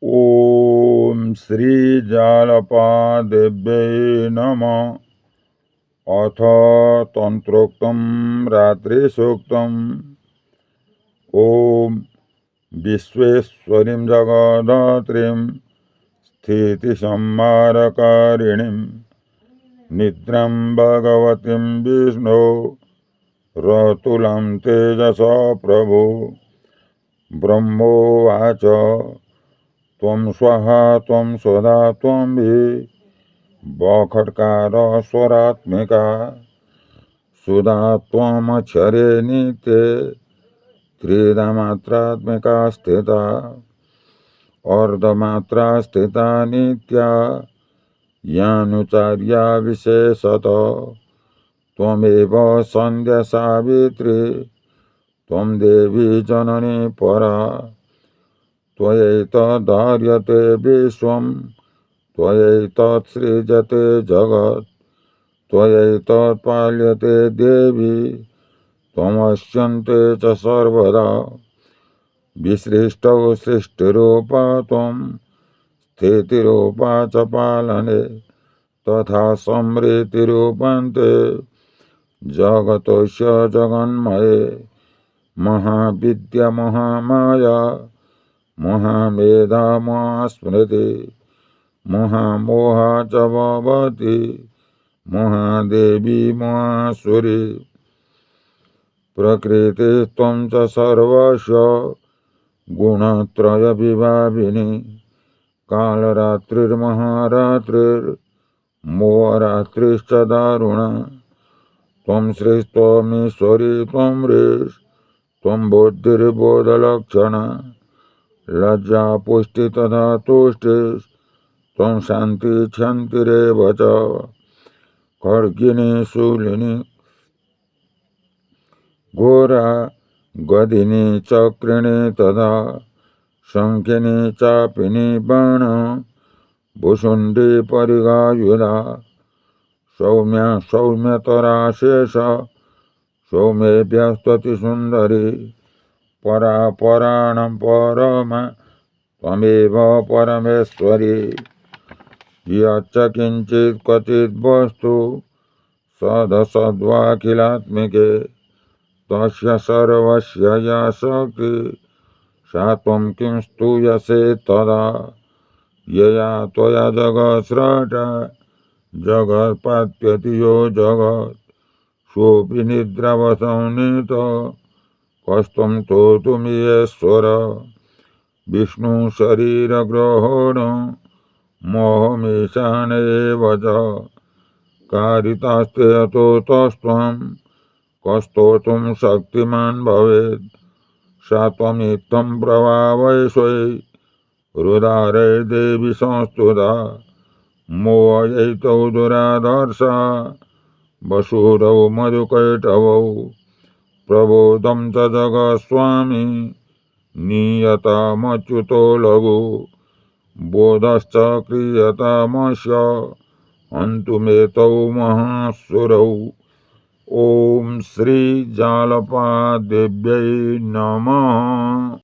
ओम श्री जालपादेव्यै नमः। अथ तंत्रोक्तं रात्रिसूक्तम्। ओम विश्वेश्वरीं जगद्धात्रीं स्थितिसंहारकारिणीं निद्रां भगवतीं विष्णो रतुलां तेजसा प्रभो। ब्रह्मोवाच त्वं स्वाहा त्वं सदा त्वं हि बखट्कार स्वरात्मिका सुधा त्वमक्षरे नित्ये त्रिधा मात्रात्मिका स्थिता अर्धमात्रा स्थिता नित्या यानुचार्या विशेषत त्वमेव सन्ध्या सावित्री त्वं देवी जननी परा त्वयैतद्धार्यते विश्वं त्वयैतत्सृजते जगत् त्वयैतत्पाल्यते देवी त्वमस्यन्ते च सर्वदा। विसृष्टौ सृष्टिरूपा त्वं स्थितिरूपा च पालने तथा संहृतिरूपान्ते जगतोऽस्य जगन्मये महाविद्या महामाया महामेधा महास्मृति महामोहा च भवति महादेवी महासुरी। प्रकृतिस्त्वं च सर्वस्य गुणत्रय विभाविनी कालरात्रिर्महारात्रिर्मोहरात्रिश्च दारुणा त्वं श्रीस्त्वमीश्वरी त्वं ह्रीः त्वं बुद्धिर्बोधलक्षणा लज्जा पुष्टि तथा तुष्टिः त्वं शान्ति क्षान्तिरेव च खड्गिनी शूलिनी घोरा गदिनी चक्रिणी तथा शङ्खिनी चापिनी बाण भुषुण्डी परिगायुधा सौम्या सौम्यतरा शेष सौम्येभ्यस्तति सुन्दरी परा पराणं परमा त्वमेव परमेश्वरी। यच्च किञ्चित् क्वचित् वस्तु सदसद्वाखिलात्मिके तस्य सर्वस्य या शक्ति सा त्वं किं स्तूयसे तदा। यया त्वया जगत्स्रष्टा जगत्पात्यति यो जगत् सोऽपि निद्रावसंनितो कस्त्वं स्तोतुमीश्वर। विष्णु शरीरग्रहण मोहमीशान एव च कारितास्ते अतोऽस्त्वं कस्तोतुं शक्तिमान् भवेत्। सा त्वमित्थं प्रभावैश्वै रुदारे देवी संस्तुता मोहयैतौ दुराधर्षा वसुरौ मधुकैटभौ प्रबोधं च जगत्स्वामी नियतमच्युतो लघु बोधश्च क्रियतामस्य हन्तुमेतौ महासुरौ। ओम श्री जालपादेव्यै नमः।